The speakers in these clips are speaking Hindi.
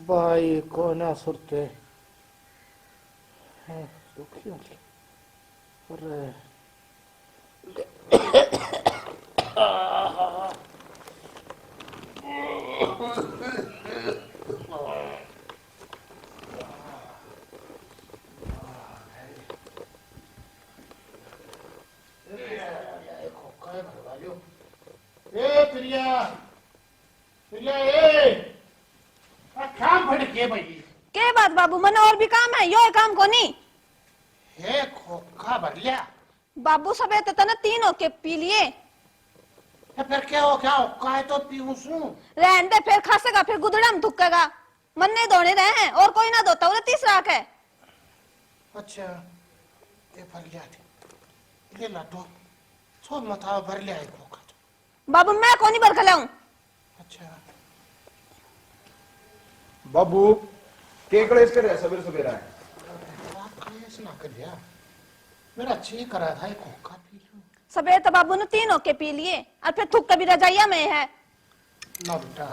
भाई को ना सुरते दुखी होगी और प्रिया प्रिया काम फट के भाई के बात बाबू मन और भी काम है यो काम को नहीं हे खोखा भर लिया बाबू सबे तो तना तीनों के पी लिए फिर क्या हो का है तो पीऊं सू रहने दे फिर खासेगा फिर गुदड़म थुकेगा मन नहीं धोने रहे हैं और कोई ना धोता वो तीसरा है। अच्छा ये भर लिया थी ले लाटो छोड़ मथा भर लिया है खोखा तो बाबू मैं कौन ही भर के लाऊं। अच्छा बाबू केकड़े इसके रहे सवेरे सवेरे आए कैसे ना कर लिया मेरा अच्छी करा था खोखा पी लूं सबे तो बाबू ने तीनों के पी लिए और फिर थुक कभी रजाइया में है ना बेटा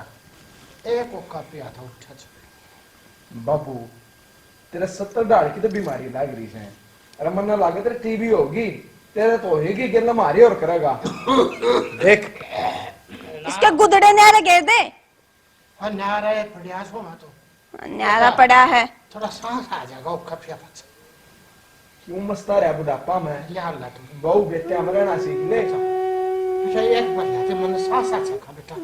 एक खोखा पिया था उठा बाबू तेरे 70 दाढ़ की तो बीमारी लग रही है अरे मन ना लागे तेरे टीबी होगी तेरे तो होगी गिरना मारी और करेगा देख इसके गुदड़े न्यारे घेर दे हाँ न्यारा है प्रयास हो मैं तो न्यारा पड़ा है थोड़ा सांस आ जाएगा खोखा पिया पास क्यों मस्ता रहा बुढ़ापा में लिया ला तुम बहु बेटे हमारे ना सीख ले अच्छा एक बार लाते मन सांस आ सका बेटा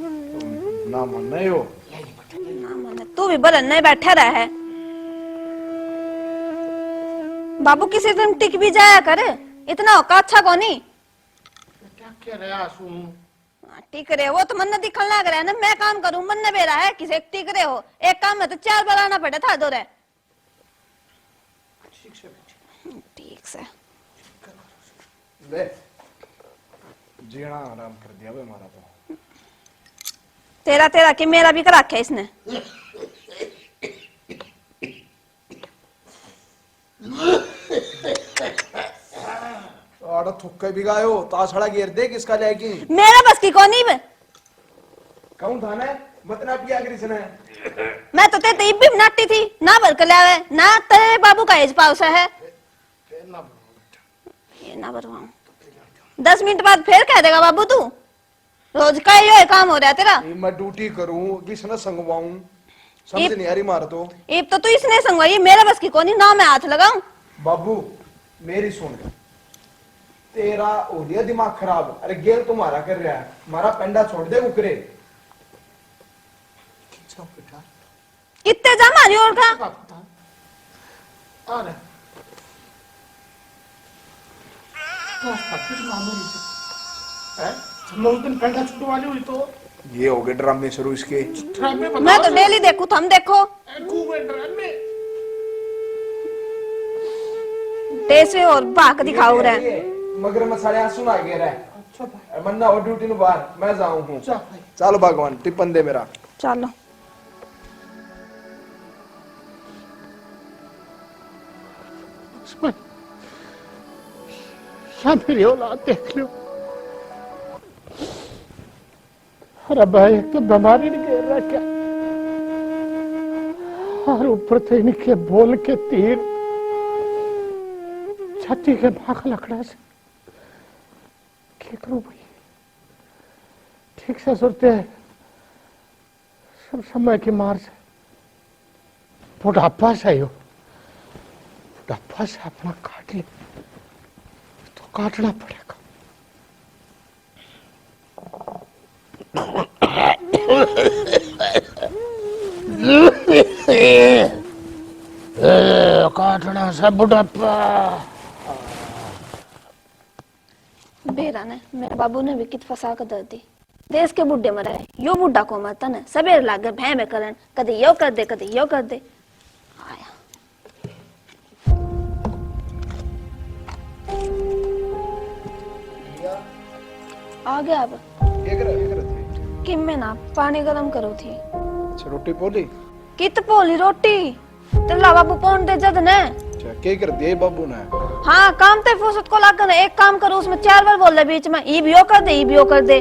ना मन नहीं हो यही बेटा ना मन तू भी बरन नहीं बैठा रहा है बाबू किसी दिन टिक भी जाया कर इतना औका अच्छा कोनी बेटा क्या रहा सुन टिक रहे वो तो मन दिखने लग रहा है ना मैं काम करूं मन न बेरा है किसे टिक रहे हो एक काम में तो 4 बार आना पड़े था दो रे ठीक से बेटी ठीक से ले जीना आराम कर दिया बे हमारा तो तेरा तेरा कि मेरा भी करा रखा इसने आड़ा थुक्के भी गायो ताछड़ा घेर दे किसका जाएगी मेरा बस की कोनी बे कौन था ना मतलब क्या कृष्ण है मैं तो ते भी नाटी थी ना भर के लावे ना तेरे बाबू का एज पाउस है ना बेटा ये ना भरवाऊं 10 मिनट बाद फिर कह देगा बाबू तू रोज का ये काम हो रहा है तेरा मैं ड्यूटी करूं किसने संगवाऊं समझ नहीं आ रही मार तो ये तो तू इसने संगवाई मेरा बस की कोनी ना मैं हाथ लगाऊं बाबू मेरी सुन तेरा हो गया दिमाग खराब अरे गेल तुम्हारा कर रहा है हमारा पेंडा छोड़ दे उकरे खींचो बेटा कितने जा मारी और का अरे तो फिर मामूली से है मैं उस दिन पेंटा छुटवाली हुई तो ये हो गए ड्रामे शुरू इसके ड्रामे मैं तो डेली देखूं तुम देखो कुएं ड्रामे देसे और बाक दिखाओ रहे मगर मसाले सुना गया रहा अच्छा भाई मन्ना और ड्यूटी नु बाहर मैं जाऊं हूं जा भाई चलो भगवान टिपन दे मेरा चलो सब मेरी औलाद देख लो अरे भाई एक तो बीमारी नहीं गिर रहा क्या और ऊपर से इनके बोल के तीर छाती के भाग लकड़ा से क्या करूं भाई ठीक से सुनते हैं सब समय की मार से बुढ़ापा से हो बुढ़ापा से अपना काट ले तो काटना पड़ेगा काटना से बुढ़ापा बेरा ने मेरे बाबू ने भी कित फसा कर दर दी देश के बुढ़े मरा है यो बुढ़ा को मत न सबेर लागे भै में करन कदी यो कर दे कदी यो कर दे आया आ गया अब कि मैं ना पानी गरम करो थी अच्छा रोटी पोली कित पोली रोटी तेला बाबू पौन दे जद ने अच्छा क्या कर दिए बाबू ने हाँ काम ते फुर्सत को लागन एक काम करो उसमें 4 बार बोल ले बीच में ई भी यो कर दे ई भी यो कर दे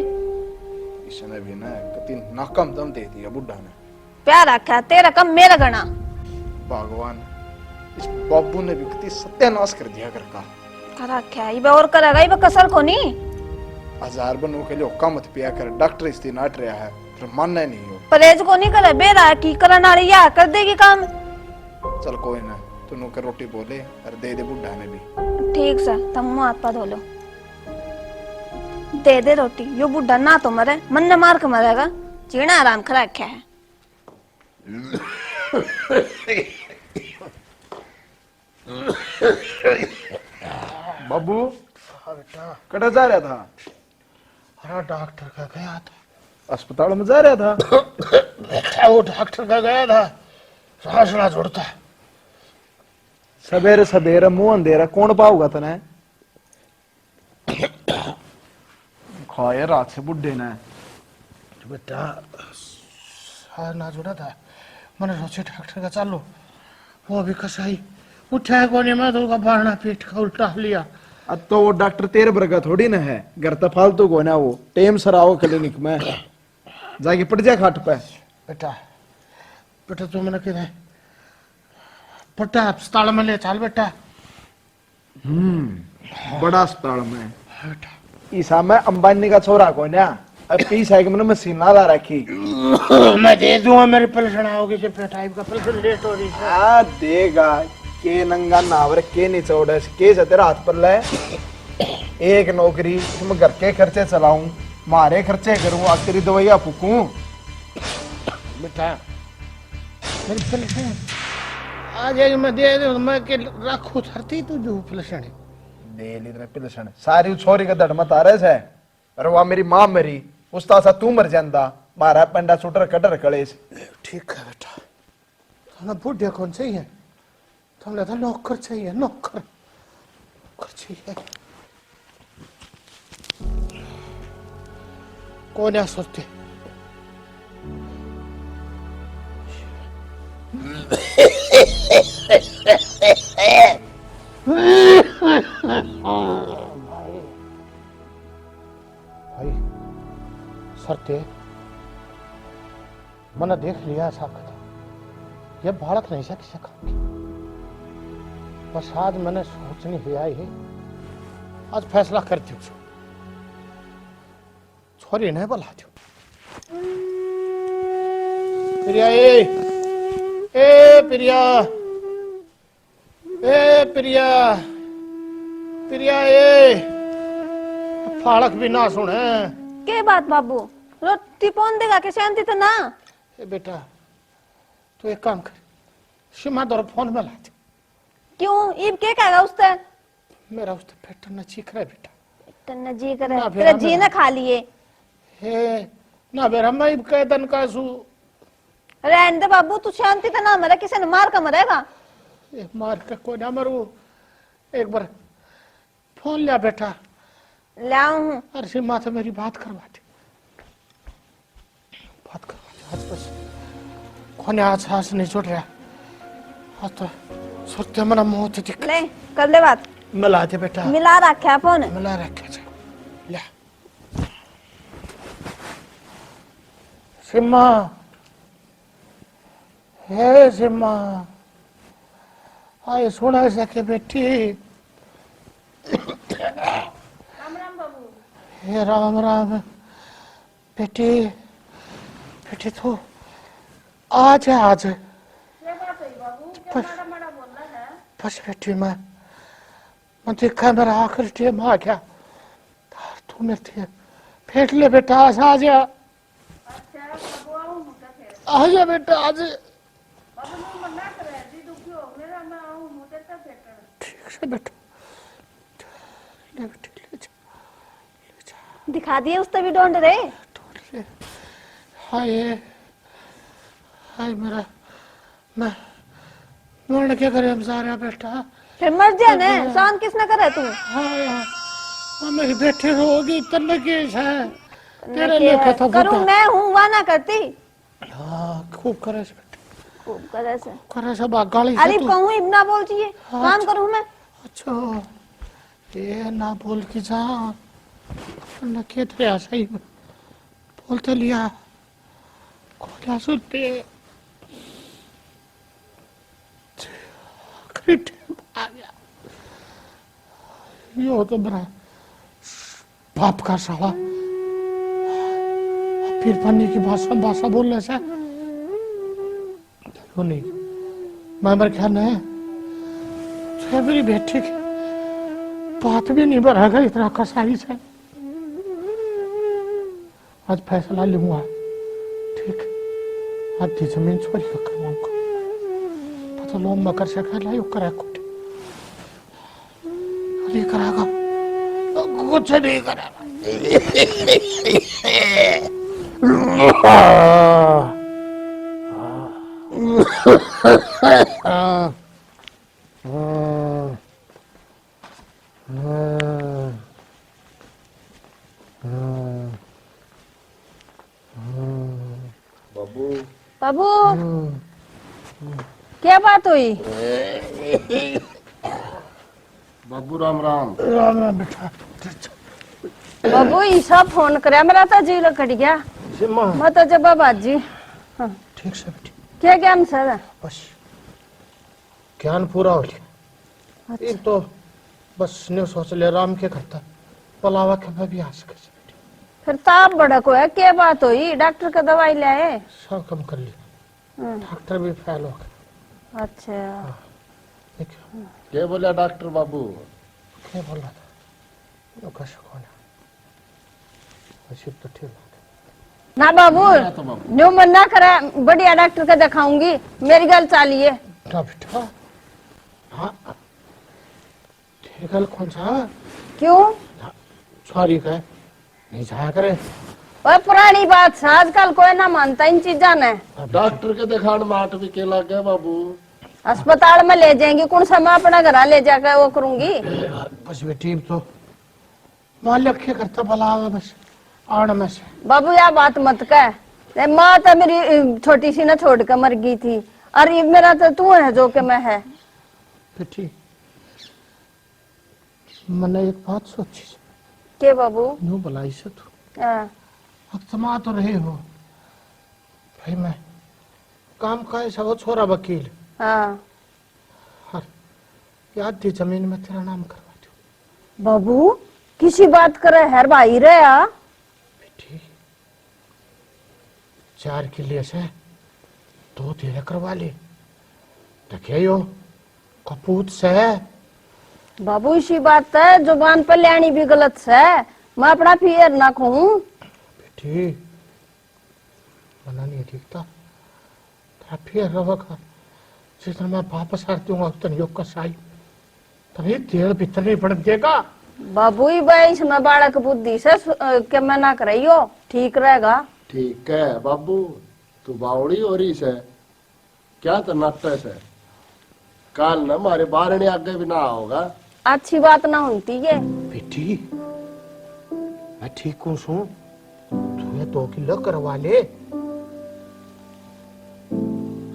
इसने भी ना कति नाकम दम दे दिया बुड्ढा ने प्यार रखा तेरा कम मेरा गणा। भगवान, इस बाबू ने भी कितनी सत्यानाश कर दिया घर का। कर रखा है ये और करेगा ये कसर को नहीं। 1000 बनों के लिए हुक्का मत पिया कर, डॉक्टर इस दिन नाट रहा है पर मानना नहीं हो। परहेज को नहीं करे बेरा है ठीक करने वाली या कर देगी काम। चल कोई ना, तू नौकर रोटी बोले और दे दे बुढ़ा ने भी। ठीक से तुम मुंह हाथ पा धो लो, दे दे रोटी। यो बुढ़ा ना तो मरे मन ने मार के मरेगा, जीना आराम कर रखा है। बाबू हाँ बेटा। कटा जा रहा था? अरे डॉक्टर का गया था। अस्पताल में जा रहा था? बेटा वो डॉक्टर का गया था, सांस ना छोड़ता। सवेरे सवेरे मुंह अंधेरा कौन पाऊगा तने? खाए रात से बुढ़े ने। बेटा सांस ना छोड़ा था, मैंने सोचे डॉक्टर का चालू, वो भी कसाई उठा को नहीं, मैं तो उसका बारना पीठ का उल्टा लिया। अब तो वो डॉक्टर तेरे बरगा थोड़ी ना है, घर तो फालतू को ना, वो टेम सराओ क्लिनिक में जाके पड़ जा खाट पे। बेटा बेटा तू मैंने कहा पट्टा अस्पताल में ले चल बेटा। बड़ा अस्पताल में बेटा ईसा में अंबानी का छोरा को ना, अब पीस है कि मैंने मशीन ला रखी। मैं दे दूंगा, मेरी पेंशन आओगी जब टाइप का पेंशन लेट हो रही है। आ देगा के नंगा नावर के नहीं चौड़े के से तेरा हाथ पर ले। एक नौकरी तुम घर के खर्चे चलाऊं, मारे खर्चे करूं, आज तेरी दवाइयां फूकूं। बेटा मेरी पेंशन आ जाएगी, मैं दे दूं, मैं के रखू धरती तू जो पेंशन दे ली तेरे पेंशन सारी छोरी का धड़ मत आ रहे से। अरे वाह मेरी मां मरी उसता सा तू मर जांदा, मारा पंडा सुटर कटर कलेस। ठीक है बेटा, तुम्हें बुढ़िया कौन चाहिए? तुमने तो नौकर चाहिए, नौकर नौकर चाहिए। कौन है सोचते? भाई सरते मैंने देख लिया साहब का, ये बालक नहीं सक सका। बस आज मैंने सोचनी हुई आई है, आज फैसला कर दो, छोरी नहीं बुला दो। प्रिया ए प्रिया, ए प्रिया, प्रिया ए फाड़क भी ना सुने। के बात बाबू, रोटी कौन देगा के शांति तो ना। ए बेटा तू एक काम कर, सीमा दौर फोन में ला दे। क्यों ईब के कहेगा उससे? मेरा उससे पेट न चीख रहा है बेटा। तन्ना जी करे ना तेरा फिर जी ना खा लिए। हे ना बेरा मैं इब कह दन का सु रहने दे बाबू, तू शांति तो ना मरे, किसी ने मार का मरेगा। एक मार के कोई ना मरू, एक बार फोन लिया बेटा। लाऊं हूं। अरे सीमा से मेरी बात करवा दे, बात करवा दे। आज बस कोने आज सांस नहीं छोड़ रहा, आज तो सोचते मना मौत दिख। ले कर ले बात, मिला दे बेटा, मिला रखा फोन। मिला रखे जा ले। सिम्मा, हे सिम्मा, आए सुना सके बेटी। राम राम बाबू। हे राम राम बेटी, बेटी तू आज है आज। ये बात है बाबू, क्या माड़ा माड़ा बोल रहा है? बस बेटी मैं देखा मेरा आखिरी टाइम आ गया, तू मेरे थे फेंट ले बेटा, आज आ जा। अच्छा बाबू आऊं मुझे फिर। आ जा बेटा आज। बाबू मैं मना कर रहा जी, दुखी हो मेरा, मैं आऊं मुझे तब बेटा। ठीक है बेटा, ले बेटी ले जा, ले जा। दिखा दिए उस तभी ढूंढ रहे। ढूंढ ले। हाय हाय मेरा, मैं मरने क्या करे हम सारे बेटा। फिर मर जा ने, शान किसने करे तू? हाय हाँ, मेरी बेटी रोगी तन्ने केस है, तेरे के लिए है, कथा करूं मैं हूं वाना करती। हाँ खूब करे से बेटा, खूब करे से। करे से गाली से अरे तू। कहूं इतना बोल चाहिए, हाँ, काम करूं मैं। अच्छा ये ना बोल के जा, न के तेरे सही बोलते लिया, खोला सुनते फिर आ गया। यो तो मेरा बाप का साला फिर पन्नी की भाषा भाषा बोलने से क्यों नहीं। मैं मर क्या नहीं मेरी बेटी की बात भी नहीं बढ़ागा इतना कसाई से। आज फैसला लूंगा, ठीक, आधी जमीन चोरी का करूंगा। पता लो मकर से खा यू करा कुछ नहीं करागा, कुछ नहीं करागा। बाबू बाबू क्या बात हुई? बाबू राम राम। राम राम बेटा। बाबू ईसा फोन करे मेरा तो जी कट गया। सिम्मा मैं तो जब बाजी हाँ। ठीक से बेटी, क्या ज्ञान सर? बस ज्ञान पूरा हो गया। एक तो बस ने सोच ले राम के करता पलावा के मैं भी आ सके बेटी। फिर ताप बड़ा को है, क्या बात हुई? डॉक्टर का दवाई लाए? सब कम कर लिया, डॉक्टर भी फेल हो गया। अच्छा देखियो क्या बोला डॉक्टर बाबू? क्या बोल रहा था यो कैसे कौन है अशिप तो ठीक ना बाबू तो बाबू न्यू मन ना करे, बढ़िया डॉक्टर का दिखाऊंगी, मेरी गल चालिए। ना बेटा। हाँ ठीक है कौन सा क्यों? सॉरी कहे नहीं जाया करे। और पुरानी बात है, आजकल कोई ना मानता इन चीजा ने। डॉक्टर के दिखाने माट भी के लग गया बाबू। अस्पताल में ले जाएंगी कौन सा, मैं अपना घर ले जाकर वो करूंगी। बस बेटी तो मालिक क्या करता भला बस आड़ में से। बाबू यह बात मत कह, माँ तो मेरी छोटी सी ना छोड़ कर मर गई थी, और ये मेरा तो तू है जो के मैं है। बेटी मैंने एक बात सोची के बाबू? यूं बुलाई से तू हाँ। अब तमा तो रहे हो भाई, मैं काम का ऐसा वो छोरा वकील हाँ। याद थी जमीन में तेरा नाम करवा दो। बाबू किसी बात करे हर भाई रहा बेटी 4 किले से 2 तेरे करवा ले यो कपूत से। बाबू इसी बात है, जुबान पर लेनी भी गलत है, मैं अपना फिर ना कहूँ। बेटी मना नहीं ठीक था तेरा फिर रहोगा जिस दिन मैं वापस आ दूंगा उस दिन योग का साई तभी तेल भीतर नहीं पड़ देगा। बाबू ही भाई इसमें बालक बुद्धि से के मैं ना करियो, ठीक रहेगा। ठीक है बाबू, तू बावड़ी हो रही से क्या तो नट्टे से काल न हमारे बारने आगे भी ना होगा। अच्छी बात ना होती है। बेटी मैं ठीक हूँ सू तू ये 2 किलो करवा ले,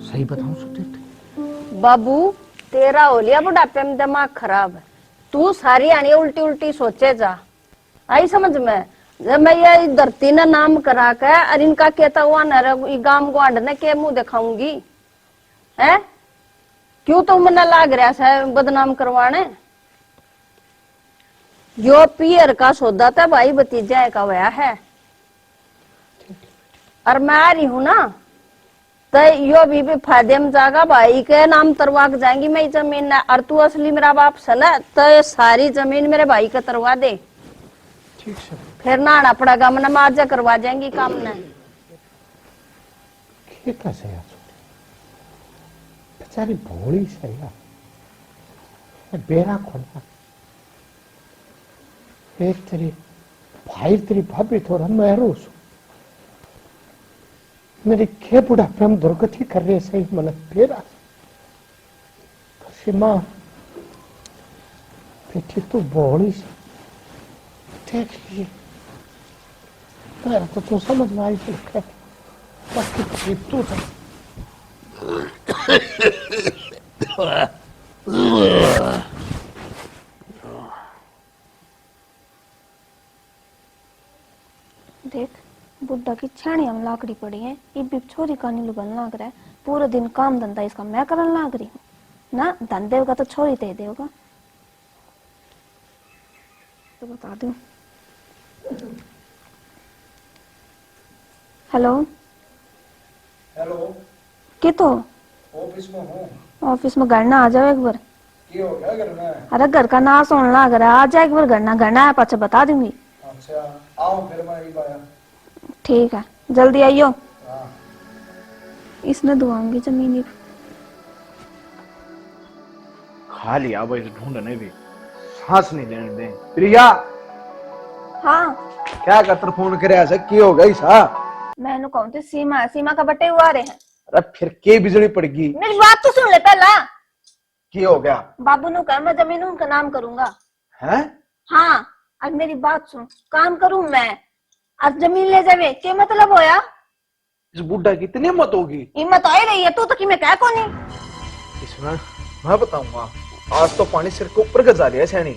सही बताऊं सो तेरे। बाबू तेरा हो लिया बुढ़ापे में दिमाग खराब है, तू सारी आनी उल्टी उल्टी सोचे जा। आई समझ में, जब मैं ये धरती ने नाम करा के और इनका कहता हुआ न गांव ग्वांड ने के मुंह दिखाऊंगी है? क्यों तो मना लाग रहा है बदनाम करवाने? यो पियर का सौदा था भाई भतीजा का वया है, और मैं आ रही हूं ना तो यो भी फायदे में जाएगा, भाई के नाम तरवा के जाएंगी मैं जमीन ना, और तू असली मेरा बाप से ना तो ये सारी जमीन मेरे भाई का तरवा दे। ठीक से फिर ना आना पड़ेगा, मैं नमाज करवा जाएंगी काम ने। कैसे यार बेचारी भोली से यार बेरा खोला एक तेरी भाई तेरी भाभी थोड़ा महरूस मेरी खे बुढ़ापे में दुर्गति कर रहे सही मन बेरा सीमा बेटी तू भोली से देख लिए तो तू समझ में आई फिर बाकी तू देख बुड्ढा की छाणी हम लाकड़ी पड़ी है, ये भी छोरी का नीलू बन लाग रहा है, पूरा दिन काम धंधा इसका मैं करन लाग रही हूँ। ना धन देगा तो छोड़ ही दे देगा तो बता दूं। हेलो हेलो, के तो ऑफिस में हूँ। ऑफिस में घर ना आ जाओ एक बार। क्या हो गया घर में? अरे घर का ना सुन ला, अगर आ जाए एक बार घर ना है पाछे बता दूंगी। अच्छा, आओ फिर मैं एक बार। ठीक है, जल्दी आइयो। हाँ। इसने दुआऊंगी जमीनी खा लिया अब इस ढूंढने भी सांस नहीं लेने दे। प्रिया, हाँ क्या करतर फोन करे ऐसा की हो गई सा? मैंने कौन थी सीमा का बटे हुआ रहे हैं। अरे फिर के बिजली पड़गी? मेरी बात तो सुन ले पहला। की हो गया? बाबू नु कह मैं जमीन उनका नाम करूंगा। हैं? हाँ अब मेरी बात सुन, काम करूं मैं आज जमीन ले जावे के मतलब होया? इस बुढ़ा की इतनी हिम्मत होगी? हिम्मत आई रही है तू तो कि मैं कह कोनी। इसमें मैं बताऊंगा, आज तो पानी सिर के ऊपर गजा लिया सैनी।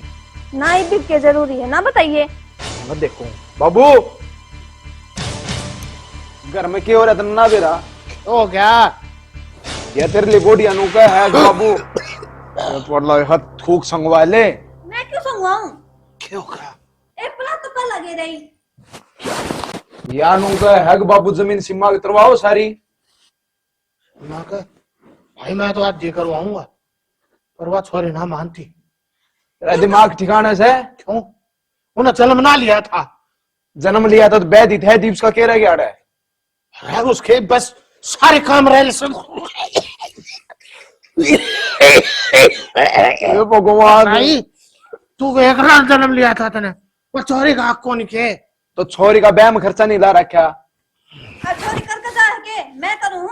ना ही भी के जरूरी है ना बताइए। मैं देखो बाबू घर में क्या हो रहा था ना बेरा? हो गया ये तेरे लिए बोडी अनूका है बाबू। पड़ला हाथ थूक संगवा ले। मैं क्यों संगवाऊं? क्या होगा? एक पला तो कल लगे रही। ये अनूका है बाबू, जमीन सीमा की तरवाओ सारी। मैं कहा भाई मैं तो आज जी करवाऊंगा, पर वह छोरी ना मानती। तेरा दिमाग ठिकाने से? क्यों? उन्हें जन्म ना लिया था। जन्म लिया था तो बैद है दीप का कह रहा गया है उसके बस सारे काम रहे सब। भगवान, भाई तू एक रात जन्म लिया था तने, वो छोरी का हक कौन के? तो छोरी का बैम खर्चा नहीं ला रखा? चोरी करके जा के मैं करूं।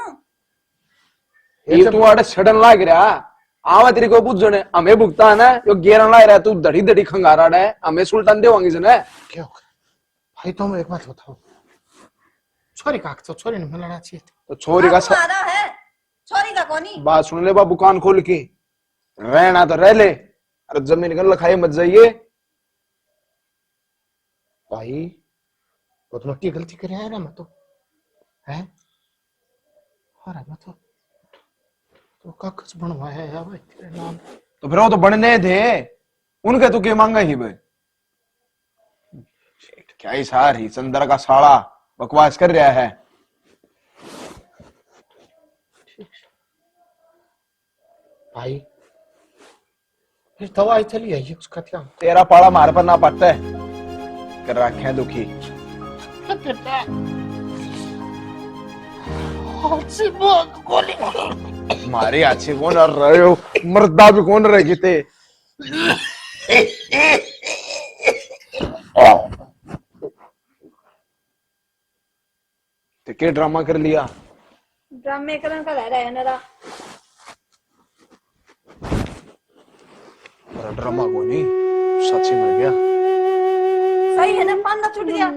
ये तू आड़े छड़न लाग रहा। आवा तेरी को बुझने हमें भुगता है ना, यो गेरन ला रहा, तू धड़ी धड़ी खंगारा है, हमें सुल्तान देवांगी जने। क्या होगा भाई? तुम एक बात बताओ, छोरी का हक तो छोरी ने मिलना चाहिए था। तो छोरी का तुम्हारा है, छोरी का कोनी। बात सुन ले बाबू, कान खोल के रहना तो रह ले, अरे जमीन कर लखाई मत जाइए भाई वो तो मोटी गलती कर रहा है ना, मैं तो है अरे मैं तो कागज बनवाया है भाई तेरे नाम। तो फिर वो तो बनने थे उनके, तो क्या मांगा ही भाई? क्या ही सारी चंद्र का साड़ा बकवास कर रहा है। भाई फिर दवाई चली है ये उसका क्या? तेरा पाड़ा मार पर ना पड़ता है, कर रखे हैं दुखी। मारे अच्छे कौन रहे हो, मर्दा भी कौन रहे किते। तो क्या ड्रामा कर लिया? ड्रामे करन का लहरा है नरा। ड्रामा को नहीं, सच्ची मर गया। सही है ना, पाना छूट गया।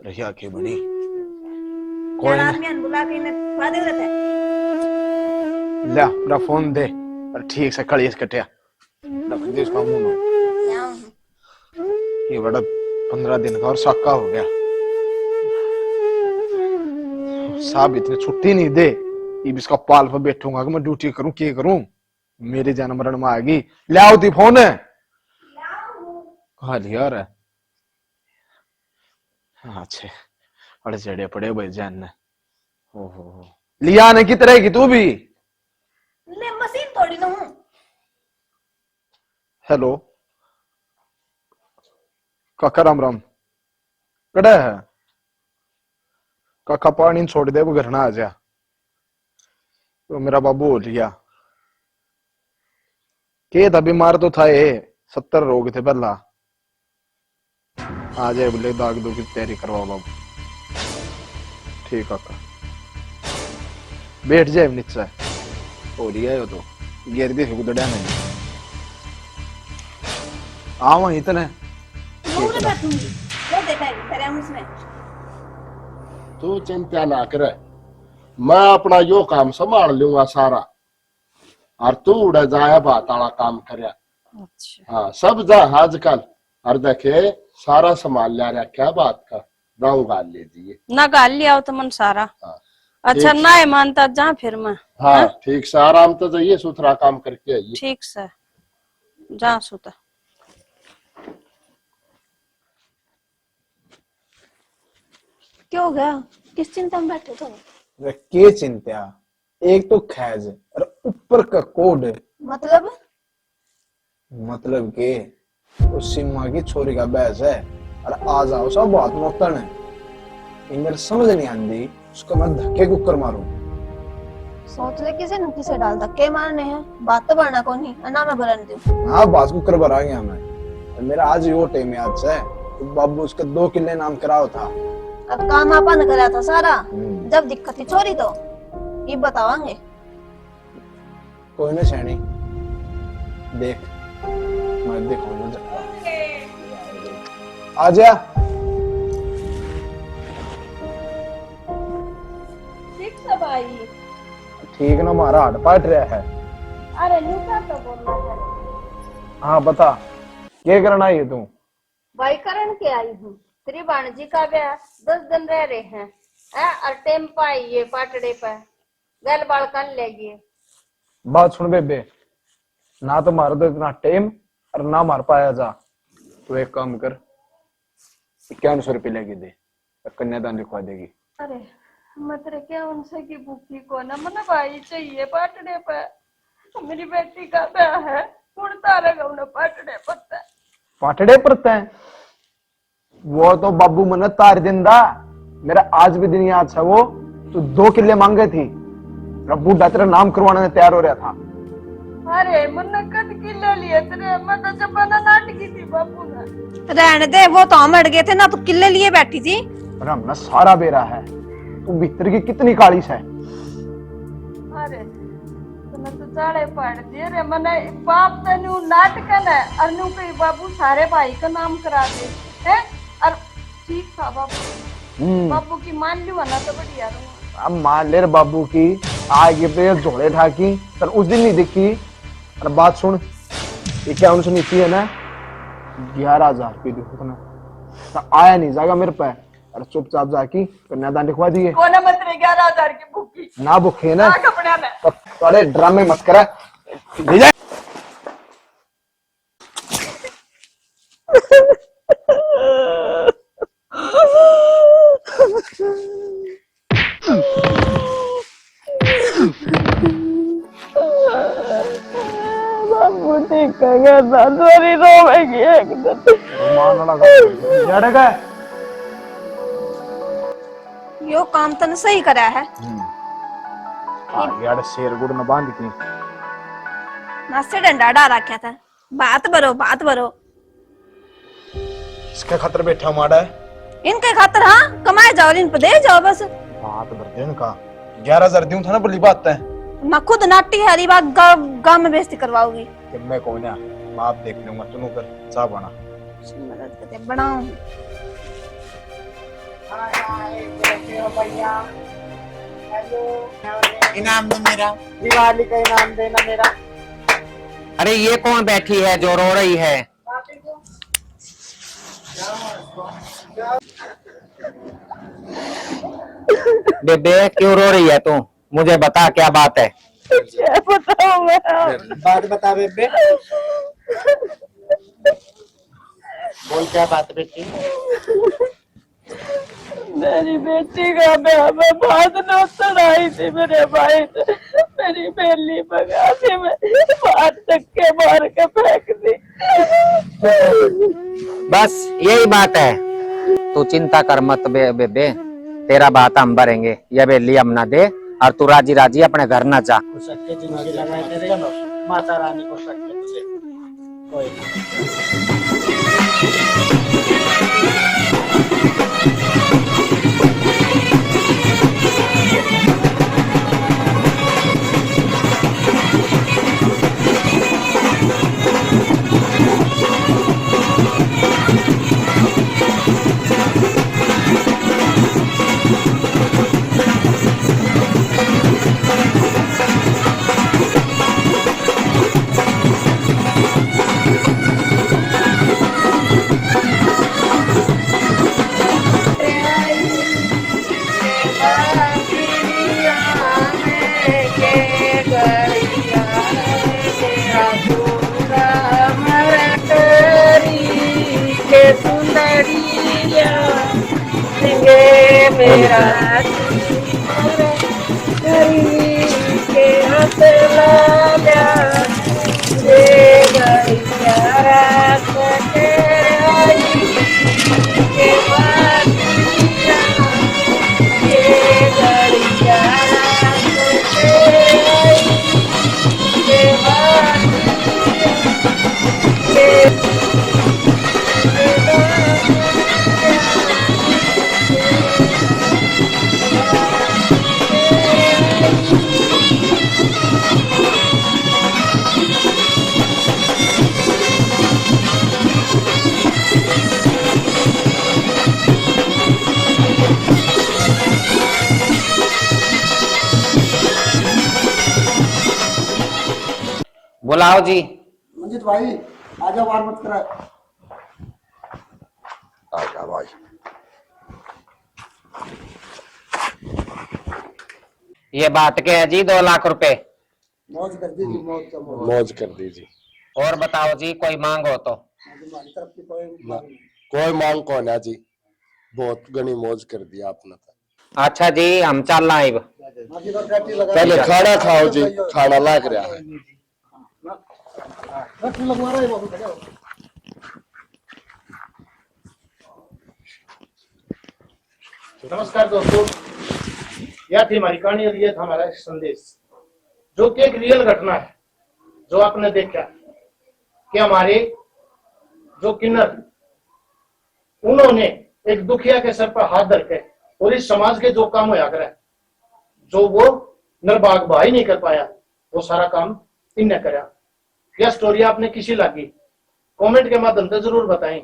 रहिया के बनी कोई ना बुला के ने खा दे रहे थे। ले अपना फोन दे और ठीक से कड़ीस कटिया रख दे इसका मुंह में। ये बड़ा 15 दिन का और साका हो गया, साहब इतनी छुट्टी नहीं दे। ये इसका पाल पर बैठूंगा कि मैं ड्यूटी करूं, क्या करूं? मेरे जान मरण में आ गई। ले आओ दी फोन है कहा लिया रे। अच्छे अड़े जड़े पड़े भाई जान ने। ओहो लिया ने की तरह की तू भी ले मशीन तोड़ी ना हूं। हेलो काका, राम राम। कड़ा है काका? पानी छोड़ दे, वो घर ना आ जा। तो मेरा बाबू हो लिया के था, बीमार तो था ये, 70 रोग थे पहला। आ जाए बोले दाग दो की तैयारी करवा बाबू। ठीक काका, बैठ जाए नीचे हो लिया है तो गिर दे गुदड़ा नहीं। आओ इतने मुंह बैठूंगी ले देखा तेरे उसमें। तू चिंता ना करे, मैं अपना यो काम संभाल लूंगा सारा, और तू उड़ा जाया बात वाला काम करे। अच्छा हाँ सब जा आजकल, और देखे सारा संभाल लिया रहा क्या बात का गाँव गाल ले दिए ना गाल लिया तो मन सारा। हाँ। अच्छा ना है मानता जा फिर मैं। हाँ ठीक से आराम तो जाइए, सुथरा काम करके आइए। ठीक से जा सुता। क्यों हो गया, किस चिंता में बैठे तुम? वे के चिंता, एक तो खैज और ऊपर का कोड। मतलब के उस सिम्मा की छोरी का बहस है और आ जाओ सब बात मोतन है। इनमें समझ नहीं आती उसको मैं धक्के कुकर मारूं। सोच ले किसे न किसे डाल धक्के मारने हैं, बात तो बढ़ना कौन ही ना मैं बरन दूं। हाँ बात कुकर भरा गया मैं। मेरा आज वो टेम याद से तो बाबू उसके 2 किले नाम कराओ था। अब काम अपन करा था सारा, जब दिक्कत थी छोरी तो ये बतावांगे। कोई ना सैनी देख मैं दिखाऊंगा झटका। आजा ठीक सब आई। ठीक ना, हमारा हाथ पाट रहा है। अरे न्यूटा तो बोलना है। हाँ बता क्या करना है तू? भाई करण के आई हूँ, तेरी भाणजी का ब्याह 10 दिन रह रहे हैं और टेम पाई ये पाटड़े पे गल बाल कर लेगी। बात सुन बेबे, ना तो मार दो इतना टाइम और ना मार पाया जा। तो एक काम कर, 5100 रुपये लेके दे, कन्यादान लिखवा देगी। अरे मैं तेरे क्या उनसे की भूखी को ना, मन भाई चाहिए पाटड़े पे। मेरी बेटी का ब्याह है, कौन तारेगा उन्हें पाटड़े पत्ता। पाटड़े पड़ते हैं वो तो बाबू मन तार दिंदा। मेरा आज भी दिन याद है, वो तो 2 किले मांगे थी, बूढ़ा तेरा नाम करवाने में तैयार हो रहा था। अरे मुन्ना कद किले लिए तेरे, मैं तो जबाना नाटकी थी बापू ना। रहने दे, वो तो हम अड़ गए थे ना, तो किले लिए बैठी थी। अरे हमने सारा बेरा है, तू भीतर की कितनी कालिश है। अरे तूने तो चाड़े पड़ दिए रे, मने बाप तनु नाटकन है और नु कोई बाबू सारे भाई का नाम करा दे हैं। और ठीक था बाबू, बाबू की मान लू ना तो बढ़िया रहो। अब मान ले बाबू की आगे पे झोले ठाकी पर उस दिन नहीं दिखी। और बात सुन, ये क्या उनसे नीति है ना, 11,000 रुपये देखो ना, तो आया नहीं जाएगा मेरे पे। और चुपचाप जाके कन्यादान लिखवा दिए। कौन है मत 11,000 की भूखी ना भूखे ना कपड़े में तो बड़े ड्रामे मत करा। ले जा। बाबू ठीक है ना, सॉरी रोएगी एकदम। मान लगा जड़ेगा। यो काम तने सही करा है। यार शेर गुड़ न बांध की नासे डंडा डाल रखा था। बात भरो बात भरो। इसके खतर बैठा माड़ा है। इनके खातर हाँ कमाए जाओ, इन पे दे जाओ बस। बात भर दे इनका 11,000 दूं था ना, बड़ी बात है। मैं खुद नाटी है, हरी बात गांव में बेइज्जती करवाओगी। कि मैं कौन है, बाप देख लूंगा, तू कर चाह बना। मदद करते बनाऊं। इनाम दो मेरा, दिवाली का इनाम देना मेरा। अरे ये कौन बैठी है जो रो रही है? बेबे क्यों रो रही है तू? मुझे बता क्या बात है। क्या बताऊं मैं? बात बता बेबे, बोल क्या बात बेटी। मेरी बेटी का ब्याह में बात न चढ़ाई थी मेरे भाई ने, मेरी बेली भगा दी, मैं बात धक्के मार के फेंक दी। बस यही बात है, तू चिंता कर मत बेबे, तेरा बात हम भरेंगे। ये बेली हम ना दे और तू राजी राजी अपने घर ना जा। सकते जिंदगी लगाए तेरे, माता रानी को सकते तुझे कोई मेरा के हाथ लगा दे गैया रात तेरा के बाद ये गैया रात तेरा के बाद बुलाओ जी। मंजित भाई आजा, वार मत करा। आजा भाई। ये बात क्या है जी? 2 लाख रुपए मौज कर दी जी, मौज का मौज। मौज कर दीजिए। और बताओ जी, कोई मांग हो तो? हमारी तरफ की कोई मांग नहीं। कोई मांग कौन है जी, बहुत घनी मौज कर दिया आपने तो। अच्छा जी, हम चल आए। बाकी तो टैक्सी लगा पहले खाना खाओ जी, खाना लाग रहा है। टैक्सी लगवा रहा है बाबू, खड़े हो। नमस्कार दोस्तों, यह थी हमारी कहानी और ये था हमारा संदेश, जो कि एक रियल घटना है जो आपने देखा कि हमारे जो किन्नर, उन्होंने एक दुखिया के सर पर हाथ धर के और इस समाज के जो काम होया करे, जो वो निर्भाग भाई नहीं कर पाया, वो सारा काम इनने करा। यह स्टोरी आपने किसी लगी कमेंट के माध्यम से जरूर बताएं।